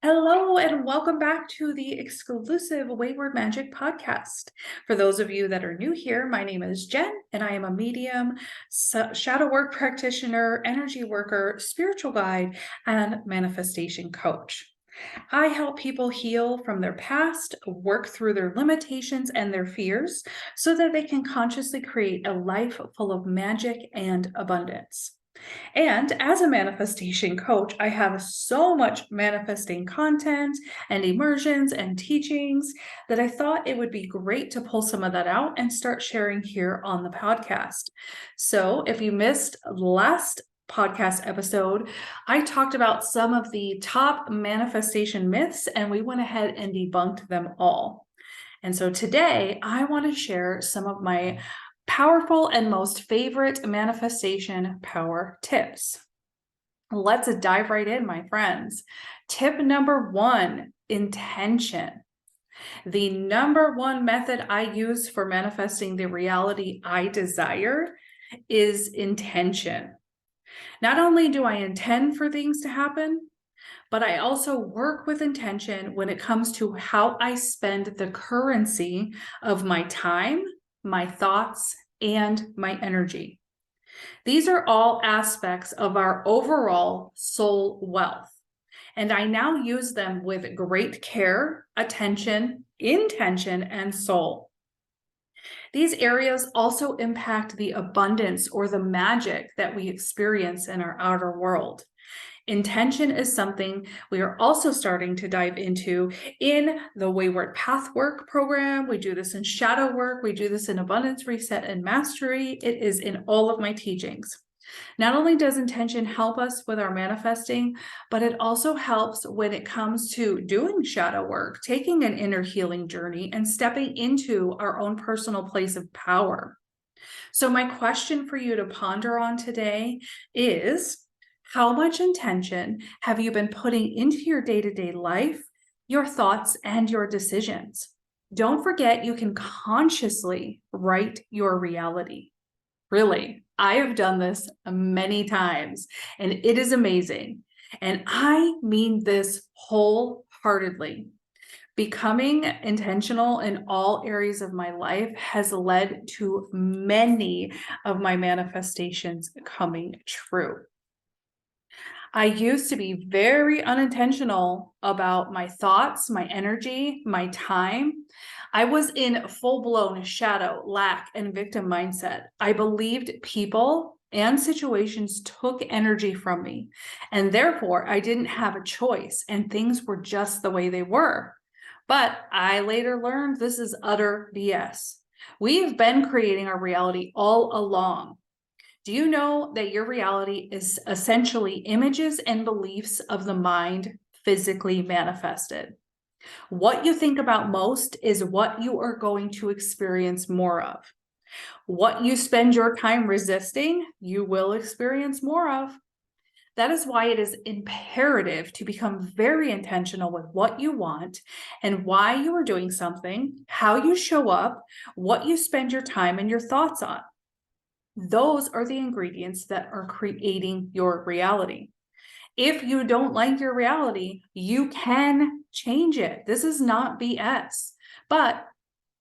Hello, and welcome back to the exclusive Wayward Magic podcast. For those of you that are new here, my name is Jen, and I am a medium, shadow work practitioner, energy worker, spiritual guide, and manifestation coach. I help people heal from their past, work through their limitations and their fears so that they can consciously create a life full of magic and abundance. And as a manifestation coach, I have so much manifesting content and immersions and teachings that I thought it would be great to pull some of that out and start sharing here on the podcast. So if you missed last podcast episode, I talked about some of the top manifestation myths and we went ahead and debunked them all. And so today I want to share some of my powerful and most favorite manifestation power tips. Let's dive right in, my friends. Tip number 1, intention. The number one method I use for manifesting the reality I desire is intention. Not only do I intend for things to happen, but I also work with intention when it comes to how I spend the currency of my time, my thoughts, and my energy. These are all aspects of our overall soul wealth, and I now use them with great care, attention, intention, and soul. These areas also impact the abundance or the magic that we experience in our outer world. Intention is something we are also starting to dive into in the Wayward Path Work program. We do this in shadow work. We do this in Abundance Reset and Mastery. It is in all of my teachings. Not only does intention help us with our manifesting, but it also helps when it comes to doing shadow work, taking an inner healing journey, and stepping into our own personal place of power. So my question for you to ponder on today is, how much intention have you been putting into your day-to-day life, your thoughts, and your decisions? Don't forget, you can consciously write your reality. Really, I have done this many times, and it is amazing. And I mean this wholeheartedly. Becoming intentional in all areas of my life has led to many of my manifestations coming true. I used to be very unintentional about my thoughts, my energy, my time. I was in full-blown shadow, lack, and victim mindset. I believed people and situations took energy from me, and therefore I didn't have a choice, and things were just the way they were. But I later learned this is utter BS. We've been creating our reality all along. Do you know that your reality is essentially images and beliefs of the mind physically manifested? What you think about most is what you are going to experience more of. What you spend your time resisting, you will experience more of. That is why it is imperative to become very intentional with what you want and why you are doing something, how you show up, what you spend your time and your thoughts on. Those are the ingredients that are creating your reality. If you don't like your reality, you can change it. This is not BS, but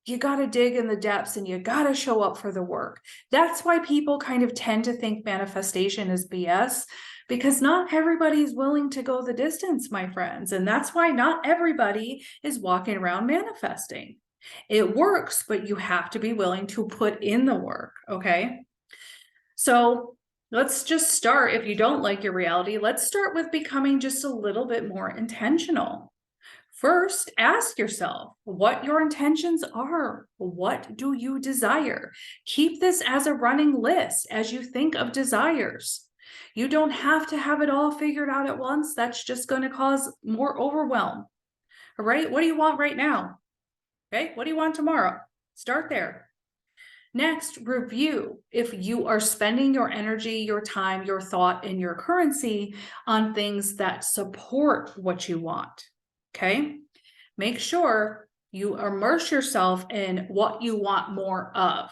you got to dig in the depths and you got to show up for the work. That's why people kind of tend to think manifestation is BS, because not everybody is willing to go the distance, my friends. And that's why not everybody is walking around manifesting. It works, but you have to be willing to put in the work, okay? So let's just start. If you don't like your reality, let's start with becoming just a little bit more intentional. First, ask yourself what your intentions are. What do you desire? Keep this as a running list as you think of desires. You don't have to have it all figured out at once. That's just going to cause more overwhelm. All right. What do you want right now? Okay. What do you want tomorrow? Start there. Next, review if you are spending your energy, your time, your thought, and your currency on things that support what you want, okay? Make sure you immerse yourself in what you want more of.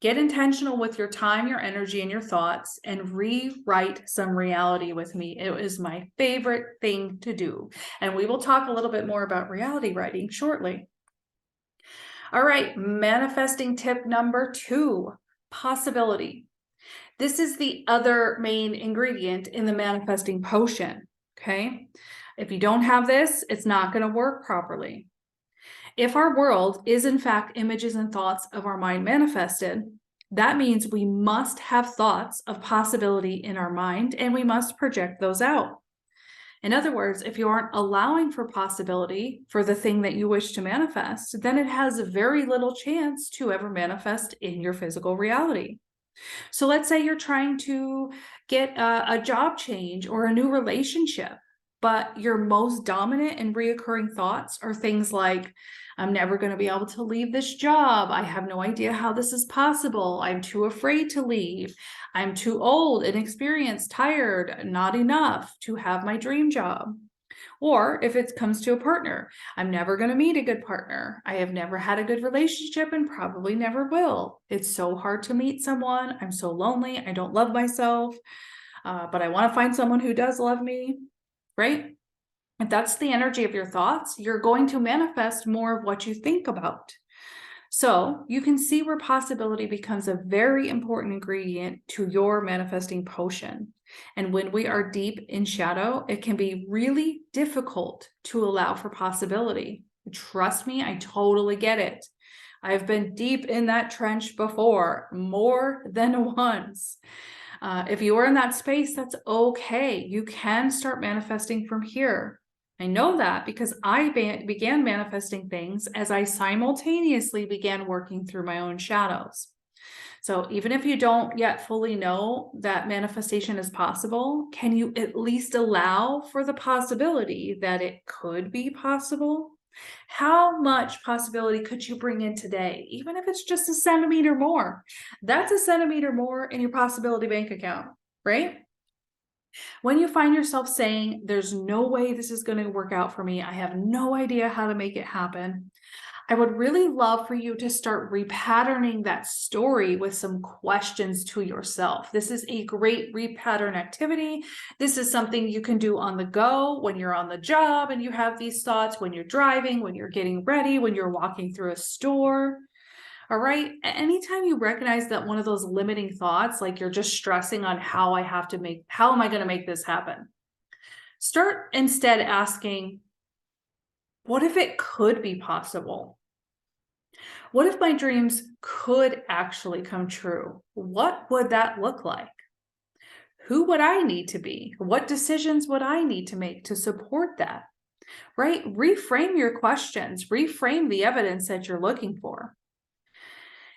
Get intentional with your time, your energy, and your thoughts, and rewrite some reality with me. It is my favorite thing to do. And we will talk a little bit more about reality writing shortly. All right, manifesting tip number 2, possibility. This is the other main ingredient in the manifesting potion, okay? If you don't have this, it's not going to work properly. If our world is in fact images and thoughts of our mind manifested, that means we must have thoughts of possibility in our mind and we must project those out. In other words, if you aren't allowing for possibility for the thing that you wish to manifest, then it has very little chance to ever manifest in your physical reality. So let's say you're trying to get a job change or a new relationship, but your most dominant and reoccurring thoughts are things like, I'm never going to be able to leave this job. I have no idea how this is possible. I'm too afraid to leave. I'm too old, inexperienced, tired, not enough to have my dream job. Or if it comes to a partner, I'm never going to meet a good partner. I have never had a good relationship and probably never will. It's so hard to meet someone. I'm so lonely. I don't love myself, but I want to find someone who does love me, right? If that's the energy of your thoughts, you're going to manifest more of what you think about. So you can see where possibility becomes a very important ingredient to your manifesting potion. And when we are deep in shadow, it can be really difficult to allow for possibility. Trust me, I totally get it. I've been deep in that trench before, more than once. If you are in that space, that's okay. You can start manifesting from here. I know that because I began manifesting things as I simultaneously began working through my own shadows. So even if you don't yet fully know that manifestation is possible, can you at least allow for the possibility that it could be possible? How much possibility could you bring in today, even if it's just a centimeter more? That's a centimeter more in your possibility bank account, right? When you find yourself saying, there's no way this is going to work out for me, I have no idea how to make it happen, I would really love for you to start repatterning that story with some questions to yourself. This is a great repattern activity. This is something you can do on the go when you're on the job and you have these thoughts, when you're driving, when you're getting ready, when you're walking through a store. All right. Anytime you recognize that one of those limiting thoughts, like you're just stressing on how am I going to make this happen? Start instead asking, what if it could be possible? What if my dreams could actually come true? What would that look like? Who would I need to be? What decisions would I need to make to support that? Right? Reframe your questions, reframe the evidence that you're looking for.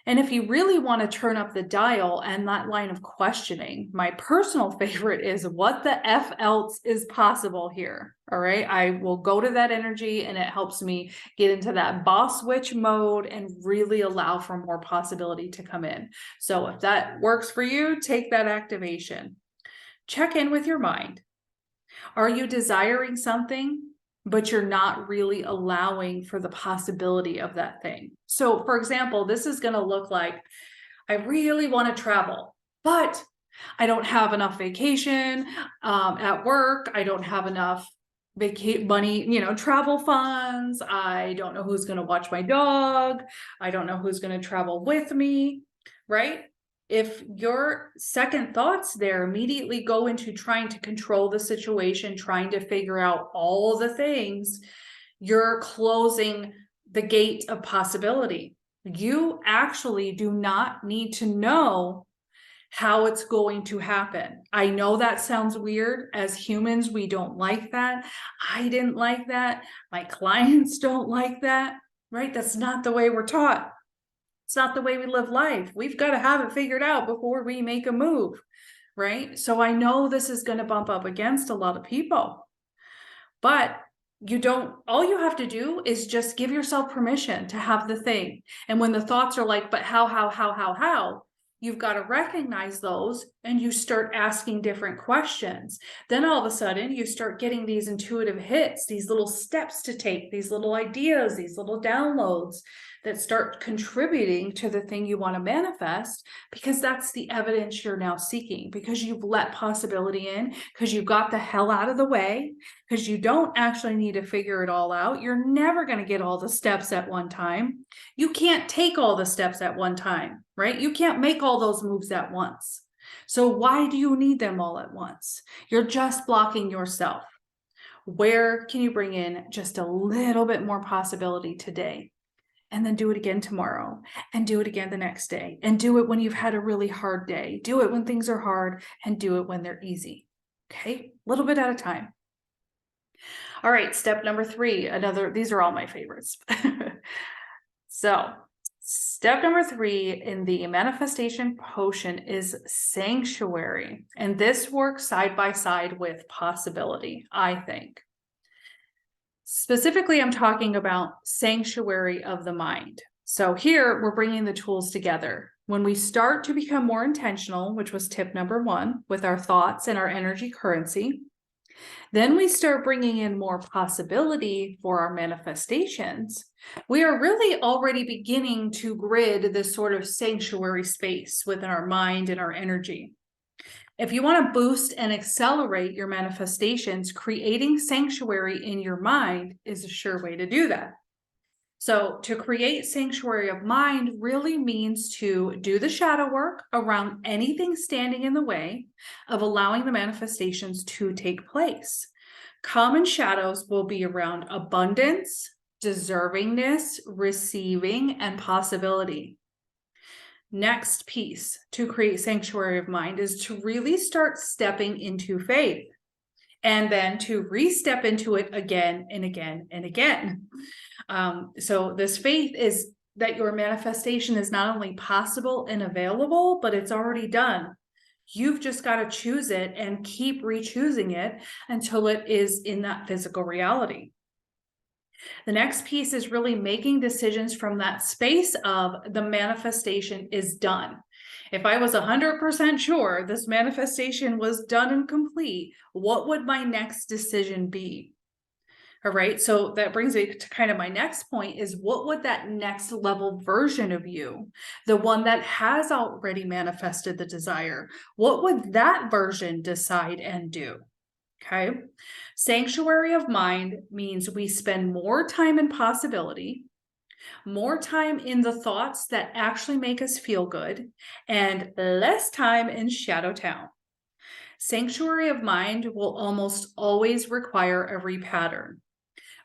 And if you really want to turn up the dial and that line of questioning, my personal favorite is what the F else is possible here. All right. I will go to that energy and it helps me get into that boss witch mode and really allow for more possibility to come in. So if that works for you, take that activation. Check in with your mind. Are you desiring something, but you're not really allowing for the possibility of that thing? So for example, this is going to look like, I really want to travel, but I don't have enough vacation at work. I don't have enough money, travel funds. I don't know who's going to watch my dog. I don't know who's going to travel with me, right? If your second thoughts there immediately go into trying to control the situation, trying to figure out all the things, you're closing the gate of possibility. You actually do not need to know how it's going to happen. I know that sounds weird. As humans, we don't like that. I didn't like that. My clients don't like that, right? That's not the way we're taught. It's not the way we live life. We've got to have it figured out before we make a move, right? So I know this is going to bump up against a lot of people, but all you have to do is just give yourself permission to have the thing. And when the thoughts are like, but how, you've got to recognize those and you start asking different questions. Then all of a sudden you start getting these intuitive hits, these little steps to take, these little ideas, these little downloads that start contributing to the thing you want to manifest, because that's the evidence you're now seeking, because you've let possibility in, because you got the hell out of the way, because you don't actually need to figure it all out. You're never going to get all the steps at one time. You can't take all the steps at one time, right? You can't make all those moves at once. So why do you need them all at once? You're just blocking yourself. Where can you bring in just a little bit more possibility today? And then do it again tomorrow, and do it again the next day, and do it when you've had a really hard day. Do it when things are hard, and do it when they're easy. Okay, a little bit at a time. All right, step number 3, these are all my favorites. So step number 3 in the manifestation potion is sanctuary. And this works side by side with possibility, I think. Specifically, I'm talking about sanctuary of the mind. So here we're bringing the tools together. When we start to become more intentional, which was tip number 1, with our thoughts and our energy currency, then we start bringing in more possibility for our manifestations. We are really already beginning to grid this sort of sanctuary space within our mind and our energy. If you want to boost and accelerate your manifestations, creating sanctuary in your mind is a sure way to do that. So to create sanctuary of mind really means to do the shadow work around anything standing in the way of allowing the manifestations to take place. Common shadows will be around abundance, deservingness, receiving, and possibility. Next piece to create sanctuary of mind is to really start stepping into faith, and then to re-step into it again and again and again. So this faith is that your manifestation is not only possible and available, but it's already done. You've just got to choose it and keep re-choosing it until it is in that physical reality. The next piece is really making decisions from that space of the manifestation is done. If I was 100% sure this manifestation was done and complete, what would my next decision be? All right, so that brings me to kind of my next point is, what would that next level version of you, the one that has already manifested the desire, what would that version decide and do? Okay. Sanctuary of mind means we spend more time in possibility, more time in the thoughts that actually make us feel good, and less time in shadow town. Sanctuary of mind will almost always require a repattern.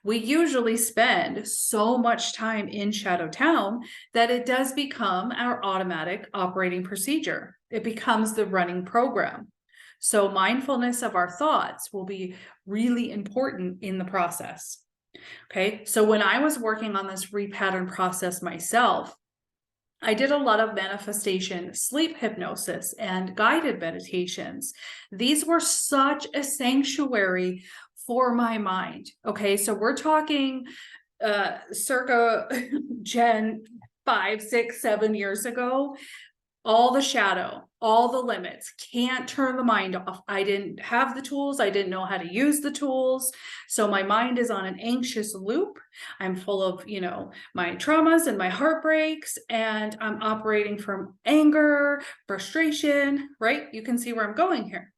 We usually spend so much time in shadow town that it does become our automatic operating procedure. It becomes the running program. So mindfulness of our thoughts will be really important in the process. Okay, so when I was working on this repattern process myself, I did a lot of manifestation, sleep hypnosis, and guided meditations. These were such a sanctuary for my mind. Okay, so we're talking circa Jen 5, 6, 7 years ago. All the shadow, all the limits, can't turn the mind off. I didn't have the tools. I didn't know how to use the tools. So my mind is on an anxious loop. I'm full of, my traumas and my heartbreaks, and I'm operating from anger, frustration, right? You can see where I'm going here.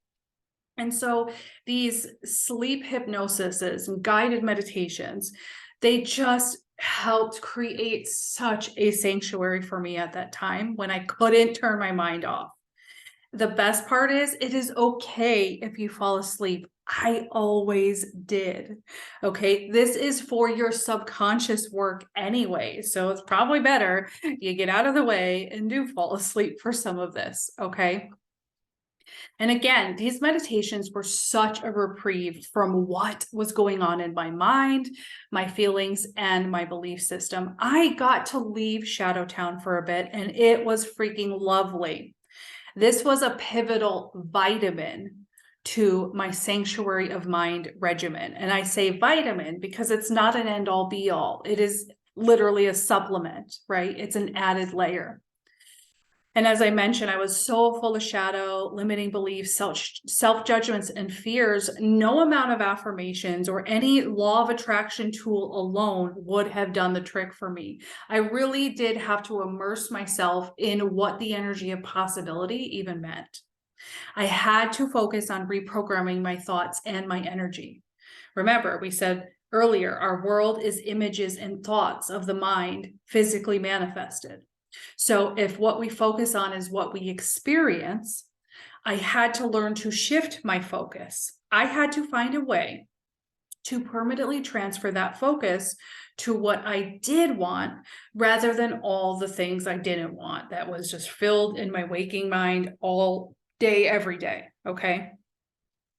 And so these sleep hypnosises and guided meditations, they just helped create such a sanctuary for me at that time when I couldn't turn my mind off. The best part is, it is okay if you fall asleep. I always did. Okay, this is for your subconscious work anyway, so it's probably better you get out of the way and do fall asleep for some of this, okay? And again, these meditations were such a reprieve from what was going on in my mind, my feelings, and my belief system. I got to leave Shadow Town for a bit, and it was freaking lovely. This was a pivotal vitamin to my sanctuary of mind regimen. And I say vitamin because it's not an end all be all. It is literally a supplement, right? It's an added layer. And as I mentioned, I was so full of shadow, limiting beliefs, self-judgments, and fears. No amount of affirmations or any law of attraction tool alone would have done the trick for me. I really did have to immerse myself in what the energy of possibility even meant. I had to focus on reprogramming my thoughts and my energy. Remember, we said earlier, our world is images and thoughts of the mind physically manifested. So if what we focus on is what we experience, I had to learn to shift my focus. I had to find a way to permanently transfer that focus to what I did want rather than all the things I didn't want that was just filled in my waking mind all day, every day. Okay.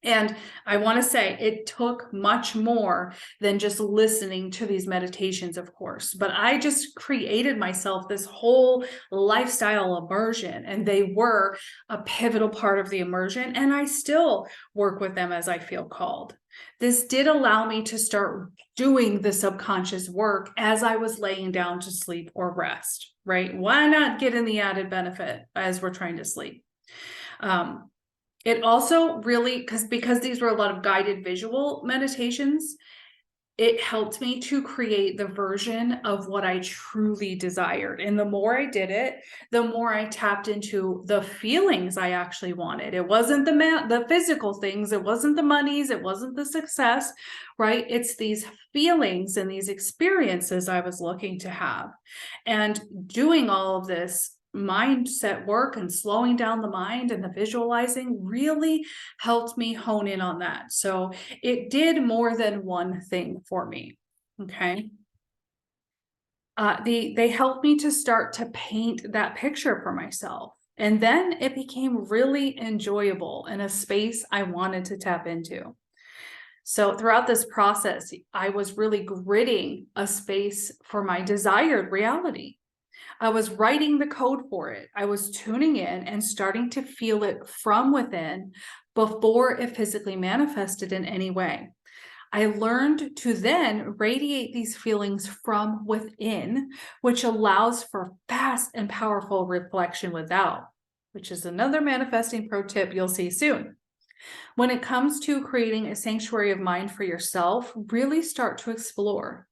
And I want to say it took much more than just listening to these meditations, of course, but I just created myself this whole lifestyle immersion, and they were a pivotal part of the immersion. And I still work with them as I feel called. This did allow me to start doing the subconscious work as I was laying down to sleep or rest, right? Why not get in the added benefit as we're trying to sleep? It also really, because these were a lot of guided visual meditations, it helped me to create the version of what I truly desired. And the more I did it, the more I tapped into the feelings I actually wanted. It wasn't the physical things, it wasn't the monies, it wasn't the success, right? It's these feelings and these experiences I was looking to have. And doing all of this mindset work and slowing down the mind and the visualizing really helped me hone in on that. So it did more than one thing for me. Okay. They helped me to start to paint that picture for myself. And then it became really enjoyable in a space I wanted to tap into. So throughout this process, I was really gritting a space for my desired reality. I was writing the code for it. I was tuning in and starting to feel it from within before it physically manifested in any way. I learned to then radiate these feelings from within, which allows for fast and powerful reflection without, which is another manifesting pro tip you'll see soon. When it comes to creating a sanctuary of mind for yourself, really start to explore.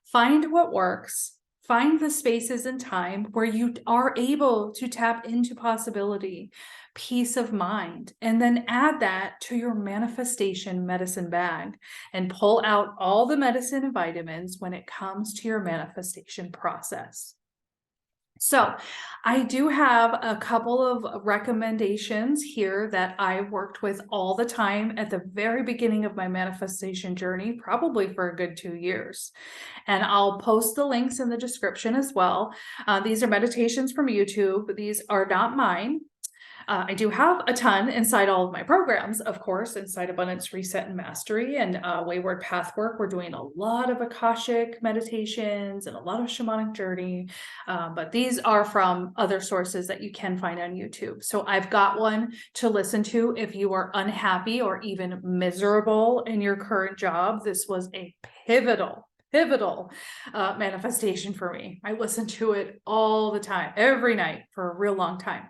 Find what works. Find the spaces and time where you are able to tap into possibility, peace of mind, and then add that to your manifestation medicine bag and pull out all the medicine and vitamins when it comes to your manifestation process. So I do have a couple of recommendations here that I worked with all the time at the very beginning of my manifestation journey, probably for a good 2 years. And I'll post the links in the description as well. These are meditations from YouTube. These are not mine. I do have a ton inside all of my programs, of course, inside Abundance Reset and Mastery and Wayward Path Work. We're doing a lot of Akashic meditations and a lot of shamanic journey, but these are from other sources that you can find on YouTube. So I've got one to listen to if you are unhappy or even miserable in your current job. This was a pivotal manifestation for me. I listened to it all the time, every night for a real long time.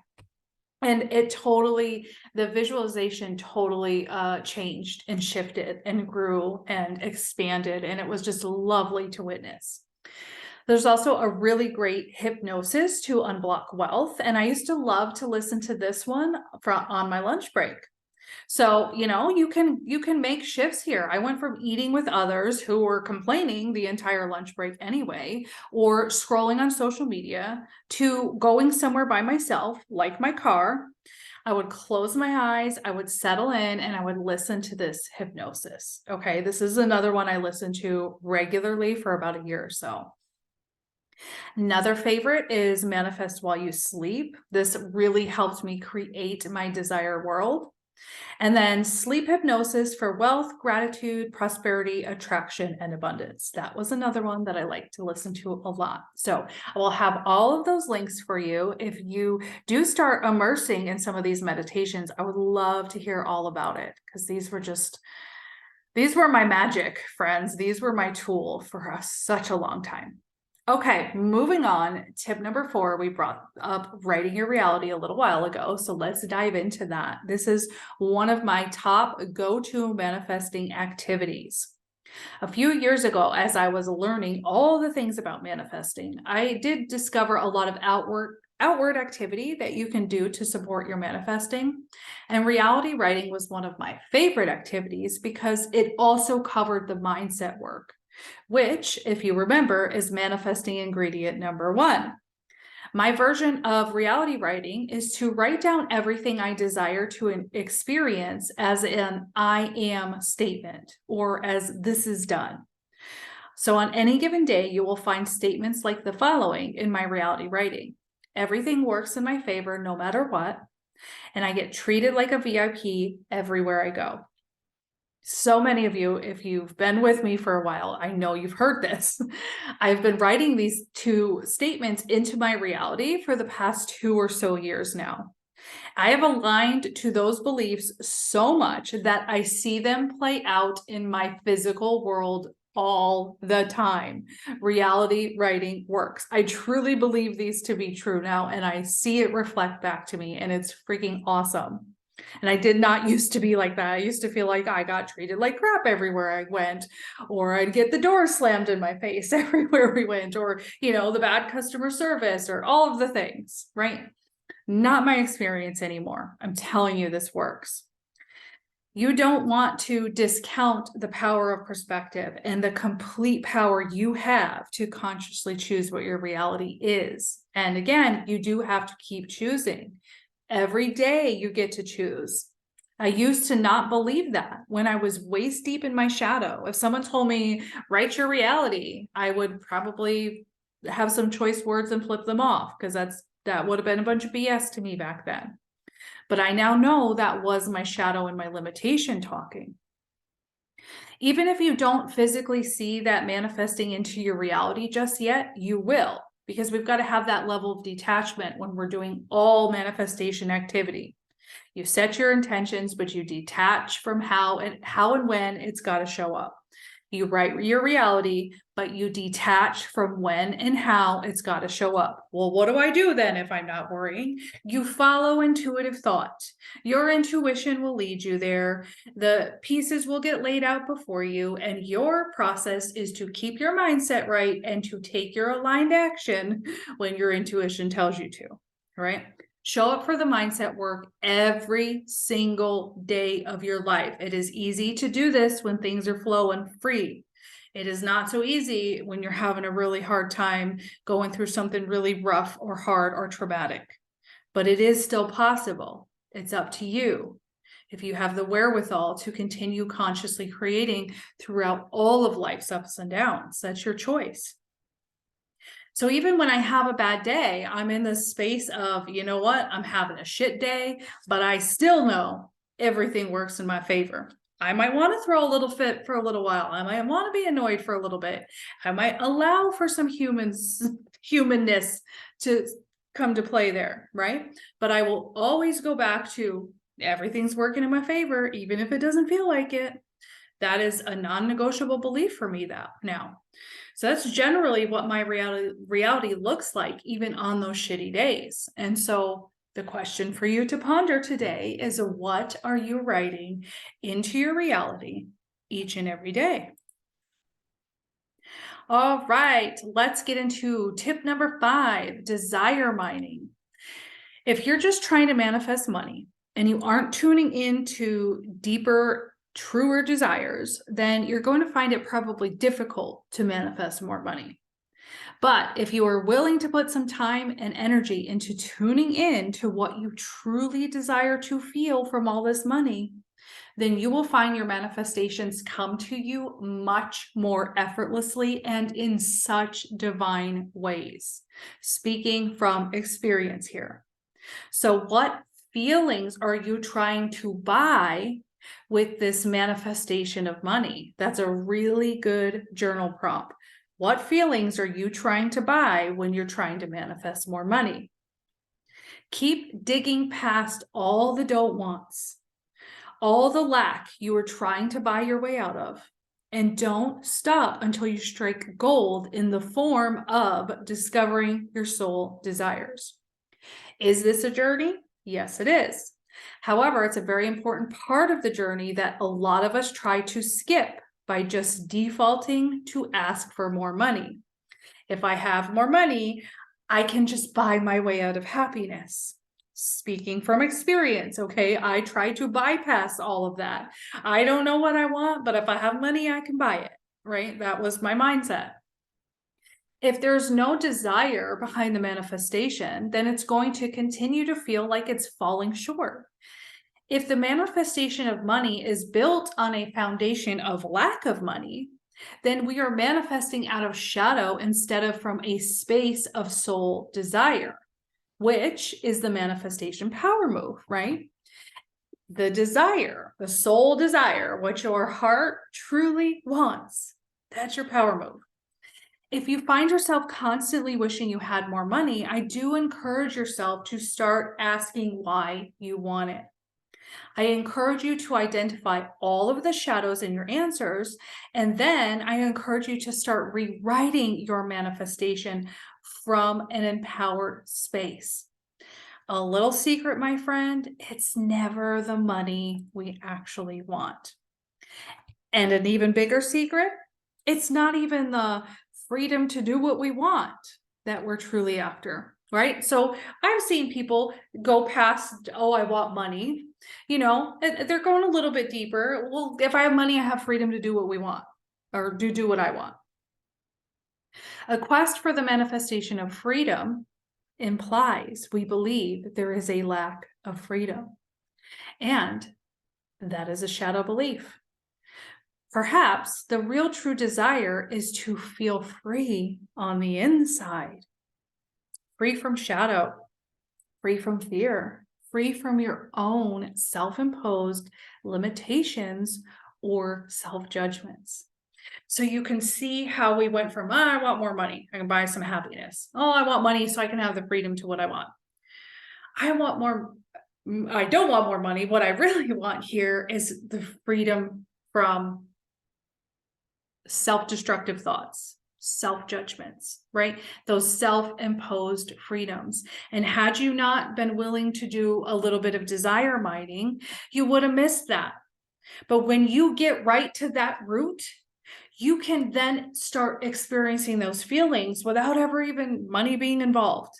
And it totally, the visualization totally changed and shifted and grew and expanded. And it was just lovely to witness. There's also a really great hypnosis to unblock wealth. And I used to love to listen to this one on my lunch break. So, you can make shifts here. I went from eating with others who were complaining the entire lunch break anyway, or scrolling on social media, to going somewhere by myself, like my car. I would close my eyes, I would settle in, and I would listen to this hypnosis. Okay, this is another one I listen to regularly for about a year or so. Another favorite is Manifest While You Sleep. This really helped me create my desire world. And then sleep hypnosis for wealth, gratitude, prosperity, attraction, and abundance. That was another one that I like to listen to a lot. So I will have all of those links for you. If you do start immersing in some of these meditations, I would love to hear all about it, because these were my magic, friends. These were my tool for such a long time. Okay, moving on. Tip number 4, we brought up writing your reality a little while ago. So let's dive into that. This is one of my top go-to manifesting activities. A few years ago, as I was learning all the things about manifesting, I did discover a lot of outward activity that you can do to support your manifesting. And reality writing was one of my favorite activities because it also covered the mindset work, which, if you remember, is manifesting ingredient number 1. My version of reality writing is to write down everything I desire to experience as an I am statement or as this is done. So on any given day, you will find statements like the following in my reality writing. Everything works in my favor no matter what, and I get treated like a VIP everywhere I go. So many of you, if you've been with me for a while, I know you've heard this. I've been writing these 2 statements into my reality for the past 2 or so years now. I have aligned to those beliefs so much that I see them play out in my physical world all the time. Reality writing works. I truly believe these to be true now, and I see it reflect back to me, and it's freaking awesome. And I did not used to be like that. I used to feel like I got treated like crap everywhere I went, or I'd get the door slammed in my face everywhere we went, or, the bad customer service, or all of the things, right? Not my experience anymore. I'm telling you, this works. You don't want to discount the power of perspective and the complete power you have to consciously choose what your reality is. And again, you do have to keep choosing. Every day you get to choose. I used to not believe that when I was waist deep in my shadow. If someone told me, write your reality, I would probably have some choice words and flip them off because that would have been a bunch of BS to me back then. But I now know that was my shadow and my limitation talking. Even if you don't physically see that manifesting into your reality just yet, you will, because we've got to have that level of detachment when we're doing all manifestation activity. You set your intentions, but you detach from how and when it's got to show up. You write your reality, but you detach from when and how it's got to show up. Well, what do I do then if I'm not worrying? You follow intuitive thought. Your intuition will lead you there. The pieces will get laid out before you, and your process is to keep your mindset right and to take your aligned action when your intuition tells you to, right? Show up for the mindset work every single day of your life. It is easy to do this when things are flowing free. It is not so easy when you're having a really hard time going through something really rough or hard or traumatic. But it is still possible. It's up to you. If you have the wherewithal to continue consciously creating throughout all of life's ups and downs, that's your choice. So even when I have a bad day, I'm in this space of, you know what, I'm having a shit day, but I still know everything works in my favor. I might want to throw a little fit for a little while. I might want to be annoyed for a little bit. I might allow for some humanness to come to play there, right? But I will always go back to everything's working in my favor, even if it doesn't feel like it. That is a non-negotiable belief for me now. So that's generally what my reality looks like, even on those shitty days. And so the question for you to ponder today is, what are you writing into your reality each and every day? All right, let's get into tip number 5, desire mining. If you're just trying to manifest money and you aren't tuning into deeper, truer desires, then you're going to find it probably difficult to manifest more money. But if you are willing to put some time and energy into tuning in to what you truly desire to feel from all this money, then you will find your manifestations come to you much more effortlessly and in such divine ways. Speaking from experience here. So what feelings are you trying to buy with this manifestation of money? That's a really good journal prompt. What feelings are you trying to buy when you're trying to manifest more money? Keep digging past all the don't wants, all the lack you are trying to buy your way out of, And don't stop until you strike gold in the form of discovering your soul desires. Is this a journey? Yes, it is. However, it's a very important part of the journey that a lot of us try to skip by just defaulting to ask for more money. If I have more money, I can just buy my way out of happiness. Speaking from experience, okay, I try to bypass all of that. I don't know what I want, but if I have money, I can buy it, right? That was my mindset. If there's no desire behind the manifestation, then it's going to continue to feel like it's falling short. If the manifestation of money is built on a foundation of lack of money, then we are manifesting out of shadow instead of from a space of soul desire, which is the manifestation power move, right? The desire, the soul desire, what your heart truly wants, that's your power move. If you find yourself constantly wishing you had more money, I do encourage yourself to start asking why you want it. I encourage you to identify all of the shadows in your answers, and then I encourage you to start rewriting your manifestation from an empowered space. A little secret, my friend, it's never the money we actually want. And an even bigger secret, it's not even the freedom to do what we want that we're truly after, right? So I've seen people go past, oh, I want money. They're going a little bit deeper. Well, if I have money, I have freedom to do what we want or do what I want. A quest for the manifestation of freedom implies we believe there is a lack of freedom. And that is a shadow belief. Perhaps the real true desire is to feel free on the inside, free from shadow, free from fear, free from your own self-imposed limitations or self-judgments. So you can see how we went from, I want more money, I can buy some happiness. Oh, I want money so I can have the freedom to what I want. I don't want more money. What I really want here is the freedom from self-destructive thoughts, self-judgments, right? Those self-imposed freedoms. And had you not been willing to do a little bit of desire mining, you would have missed that. But when you get right to that root, you can then start experiencing those feelings without ever even money being involved.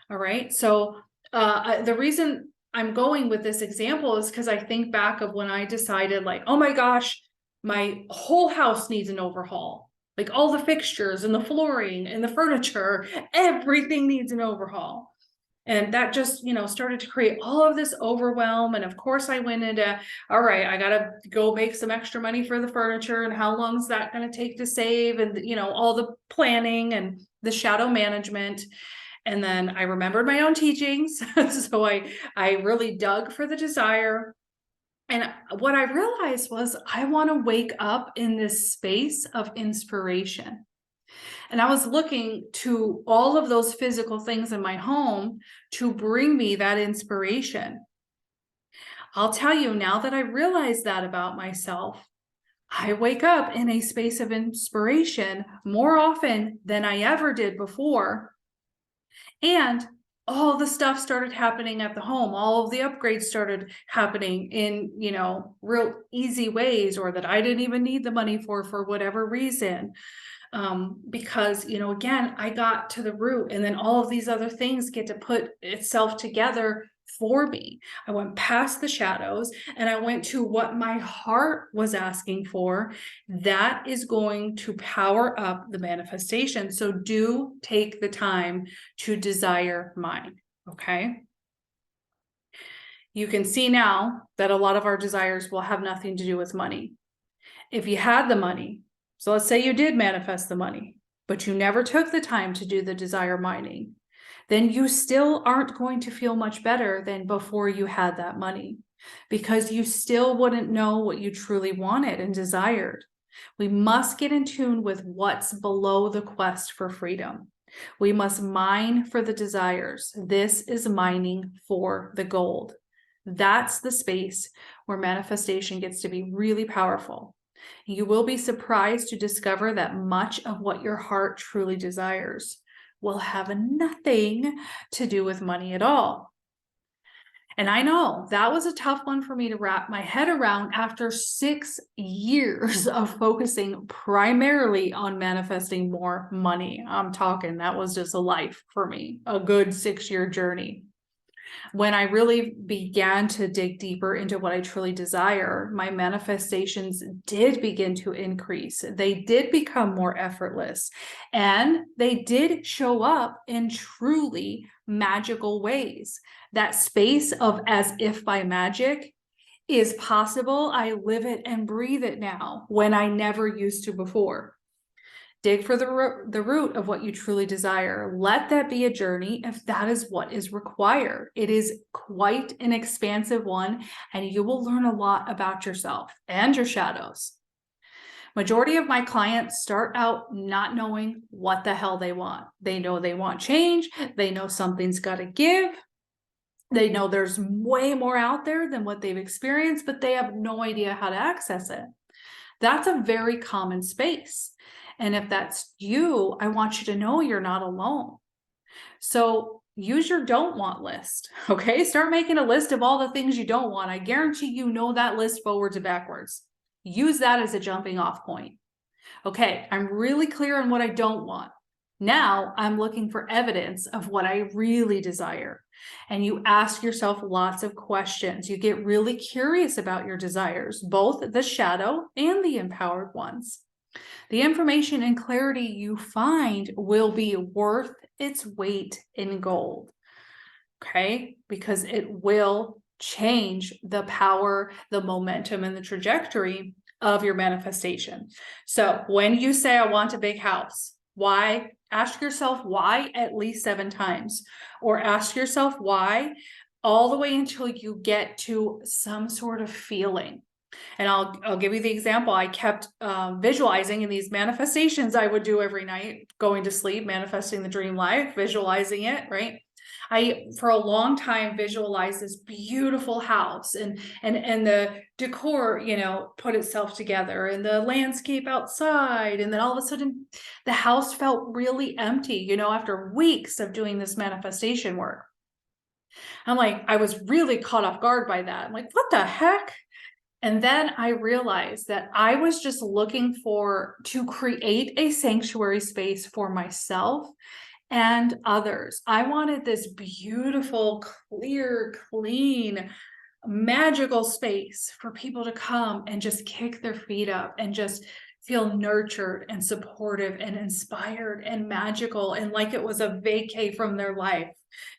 All right. So the reason I'm going with this example is because I think back of when I decided, like, oh my gosh, my whole house needs an overhaul. Like all the fixtures and the flooring and the furniture, everything needs an overhaul. And that just, started to create all of this overwhelm. And of course I went into, all right, I got to go make some extra money for the furniture. And how long is that going to take to save? And, all the planning and the shadow management. And then I remembered my own teachings. So I really dug for the desire. And what I realized was I want to wake up in this space of inspiration. And I was looking to all of those physical things in my home to bring me that inspiration. I'll tell you, now that I realize that about myself, I wake up in a space of inspiration more often than I ever did before. And all the stuff started happening at the home. All of the upgrades started happening in, real easy ways, or that I didn't even need the money for whatever reason. Because, again, I got to the root, and then all of these other things get to put itself together for me. I went past the shadows and I went to what my heart was asking for. That is going to power up the manifestation. So do take the time to desire mine. Okay. You can see now that a lot of our desires will have nothing to do with money. If you had the money, so let's say you did manifest the money, but you never took the time to do the desire mining, then you still aren't going to feel much better than before you had that money, because you still wouldn't know what you truly wanted and desired. We must get in tune with what's below the quest for freedom. We must mine for the desires. This is mining for the gold. That's the space where manifestation gets to be really powerful. You will be surprised to discover that much of what your heart truly desires will have nothing to do with money at all. And I know that was a tough one for me to wrap my head around after 6 years of focusing primarily on manifesting more money. I'm talking, that was just a life for me, a good 6-year journey. When I really began to dig deeper into what I truly desire, my manifestations did begin to increase. They did become more effortless, and they did show up in truly magical ways. That space of as if by magic is possible. I live it and breathe it now when I never used to before. Dig for the root of what you truly desire. Let that be a journey if that is what is required. It is quite an expansive one, and you will learn a lot about yourself and your shadows. Majority of my clients start out not knowing what the hell they want. They know they want change. They know something's got to give. They know there's way more out there than what they've experienced, but they have no idea how to access it. That's a very common space. And if that's you, I want you to know you're not alone. So use your don't want list, okay? Start making a list of all the things you don't want. I guarantee you know that list forwards and backwards. Use that as a jumping off point. Okay, I'm really clear on what I don't want. Now I'm looking for evidence of what I really desire. And you ask yourself lots of questions. You get really curious about your desires, both the shadow and the empowered ones. The information and clarity you find will be worth its weight in gold, okay? Because it will change the power, the momentum, and the trajectory of your manifestation. So when you say, I want a big house, why? Ask yourself why at least 7 times, or ask yourself why all the way until you get to some sort of feeling. And I'll give you the example. I kept visualizing in these manifestations I would do every night, going to sleep, manifesting the dream life, visualizing it, right? I, for a long time, visualized this beautiful house and the decor, put itself together, and the landscape outside. And then all of a sudden the house felt really empty, after weeks of doing this manifestation work. I'm like, I was really caught off guard by that. I'm like, what the heck? And then I realized that I was just looking to create a sanctuary space for myself and others. I wanted this beautiful, clear, clean, magical space for people to come and just kick their feet up and just feel nurtured and supportive and inspired and magical, and like it was a vacay from their life,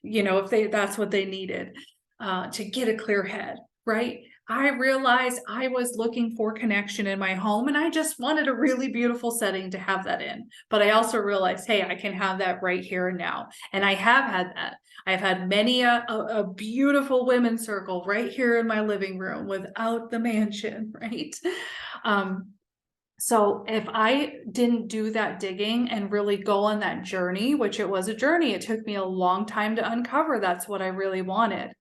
if that's what they needed, to get a clear head, right? I realized I was looking for connection in my home, and I just wanted a really beautiful setting to have that in. But I also realized, hey, I can have that right here and now. And I have had that. I've had many a beautiful women's circle right here in my living room without the mansion, right? So if I didn't do that digging and really go on that journey, which it was a journey, it took me a long time to uncover that's what I really wanted.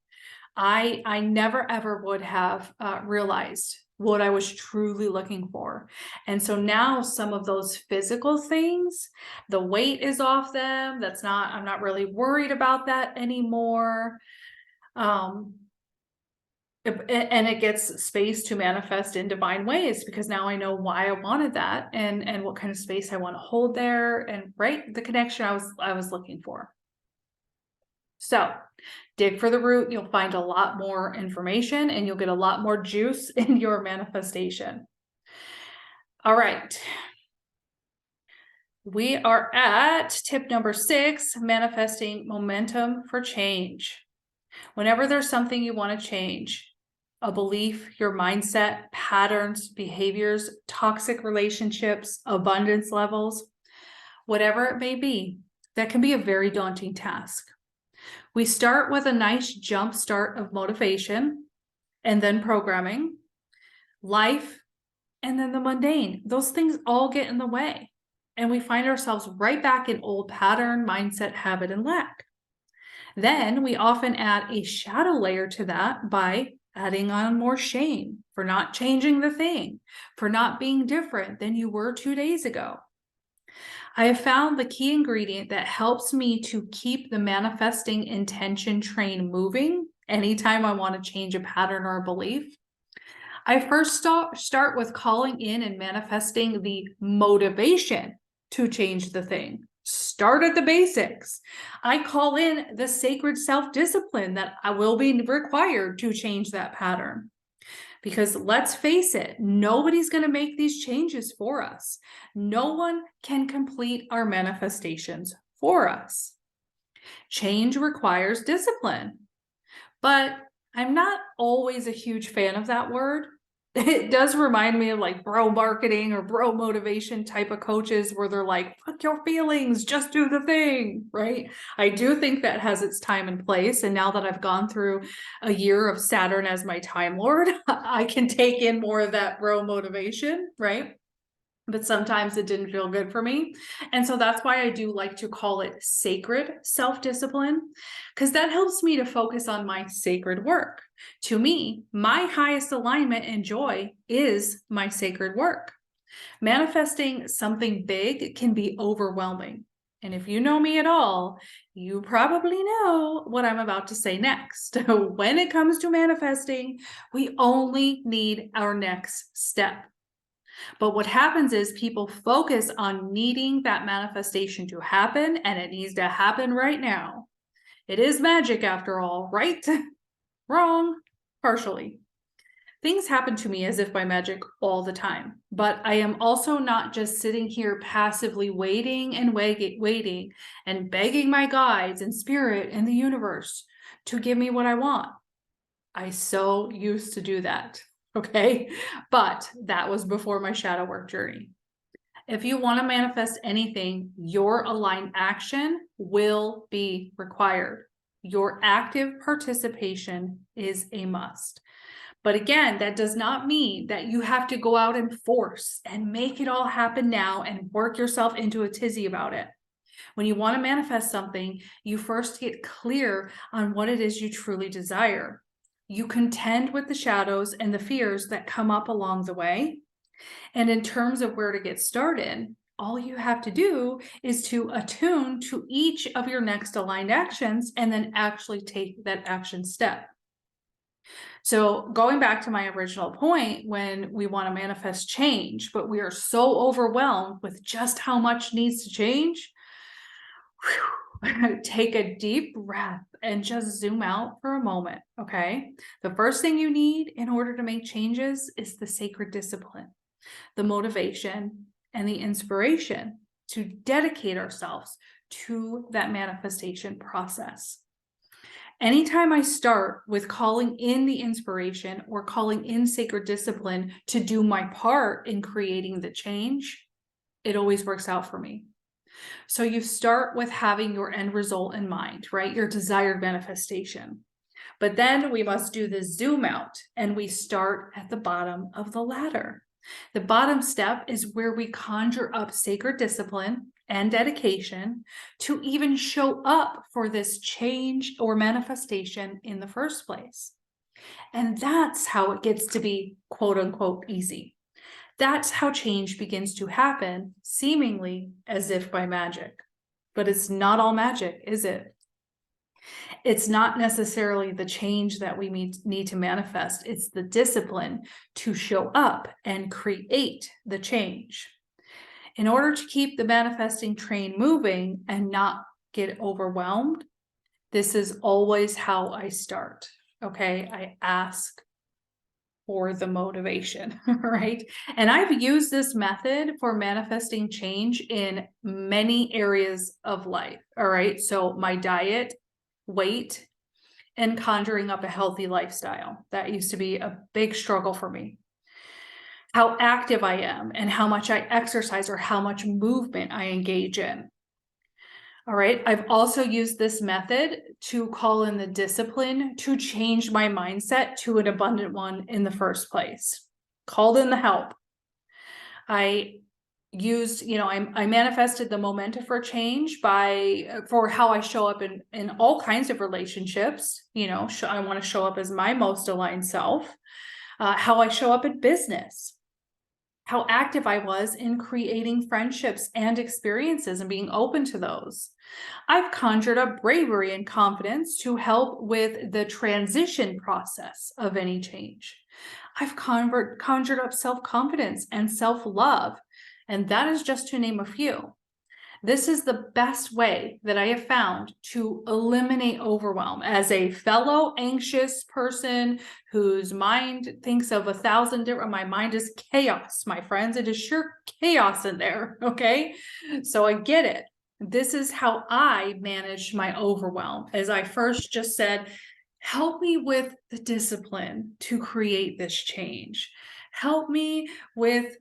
I never ever would have realized what I was truly looking for. And so now some of those physical things, the weight is off them. I'm not really worried about that anymore. And it gets space to manifest in divine ways, because now I know why I wanted that and what kind of space I want to hold there, and right, the connection I was looking for. So dig for the root. You'll find a lot more information, and you'll get a lot more juice in your manifestation. All right. We are at tip number 6, manifesting momentum for change. Whenever there's something you want to change, a belief, your mindset, patterns, behaviors, toxic relationships, abundance levels, whatever it may be, that can be a very daunting task. We start with a nice jump start of motivation, and then programming, life, and then the mundane. Those things all get in the way, and we find ourselves right back in old pattern, mindset, habit, and lack. Then we often add a shadow layer to that by adding on more shame for not changing the thing, for not being different than you were 2 days ago. I have found the key ingredient that helps me to keep the manifesting intention train moving anytime I want to change a pattern or a belief. I first start with calling in and manifesting the motivation to change the thing. Start at the basics. I call in the sacred self-discipline that I will be required to change that pattern. Because let's face it, nobody's going to make these changes for us. No one can complete our manifestations for us. Change requires discipline, but I'm not always a huge fan of that word. It does remind me of like bro marketing or bro motivation type of coaches where they're like, fuck your feelings, just do the thing, right? I do think that has its time and place. And now that I've gone through a year of Saturn as my time lord, I can take in more of that bro motivation, right? But sometimes it didn't feel good for me. And so that's why I do like to call it sacred self-discipline, because that helps me to focus on my sacred work. To me, my highest alignment and joy is my sacred work. Manifesting something big can be overwhelming. And if you know me at all, you probably know what I'm about to say next. When it comes to manifesting, we only need our next step. But what happens is people focus on needing that manifestation to happen, and it needs to happen right now. It is magic after all, right? Wrong, partially. Things happen to me as if by magic all the time, but I am also not just sitting here passively waiting and waiting and begging my guides and spirit and the universe to give me what I want. I so used to do that. Okay. But that was before my shadow work journey. If you want to manifest anything, your aligned action will be required. Your active participation is a must. But again, that does not mean that you have to go out and force and make it all happen now and work yourself into a tizzy about it. When you want to manifest something, you first get clear on what it is you truly desire. You contend with the shadows and the fears that come up along the way. And in terms of where to get started, all you have to do is to attune to each of your next aligned actions and then actually take that action step. So going back to my original point, when we want to manifest change, but we are so overwhelmed with just how much needs to change, take a deep breath and just zoom out for a moment, okay? The first thing you need in order to make changes is the sacred discipline, the motivation, and the inspiration to dedicate ourselves to that manifestation process. Anytime I start with calling in the inspiration or calling in sacred discipline to do my part in creating the change, it always works out for me. So you start with having your end result in mind, right? Your desired manifestation. But then we must do the zoom out and we start at the bottom of the ladder. The bottom step is where we conjure up sacred discipline and dedication to even show up for this change or manifestation in the first place. And that's how it gets to be quote unquote easy. That's how change begins to happen, seemingly as if by magic. But it's not all magic, is it? It's not necessarily the change that we need to manifest. It's the discipline to show up and create the change. In order to keep the manifesting train moving and not get overwhelmed, this is always how I start. Okay, I ask for the motivation, right? And I've used this method for manifesting change in many areas of life. All right, so my diet, weight, and conjuring up a healthy lifestyle. That used to be a big struggle for me. How active I am and how much I exercise or how much movement I engage in. All right, I've also used this method to call in the discipline to change my mindset to an abundant one in the first place. Called in the help. I used, I manifested the momentum for change for how I show up in all kinds of relationships. I want to show up as my most aligned self. How I show up in business, how active I was in creating friendships and experiences and being open to those. I've conjured up bravery and confidence to help with the transition process of any change. I've conjured up self-confidence and self-love, and that is just to name a few. This is the best way that I have found to eliminate overwhelm. As a fellow anxious person whose mind thinks of 1,000 different, my mind is chaos, my friends. It is sure chaos in there. Okay. So I get it. This is how I managed my overwhelm. As I first just said, help me with the discipline to create this change. Help me with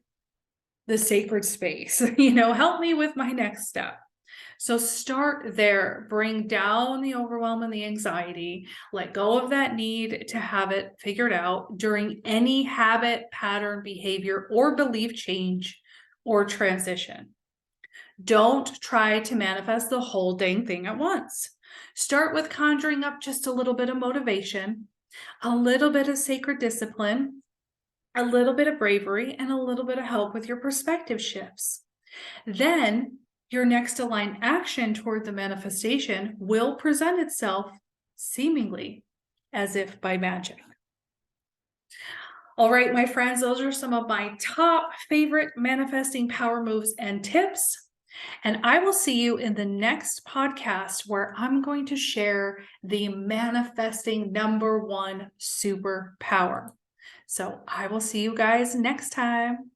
the sacred space, help me with my next step. So start there, bring down the overwhelm and the anxiety, let go of that need to have it figured out during any habit, pattern, behavior, or belief change or transition. Don't try to manifest the whole dang thing at once. Start with conjuring up just a little bit of motivation, a little bit of sacred discipline, a little bit of bravery, and a little bit of help with your perspective shifts. Then your next aligned action toward the manifestation will present itself seemingly as if by magic. All right, my friends, those are some of my top favorite manifesting power moves and tips. And I will see you in the next podcast where I'm going to share the manifesting #1 superpower. So I will see you guys next time.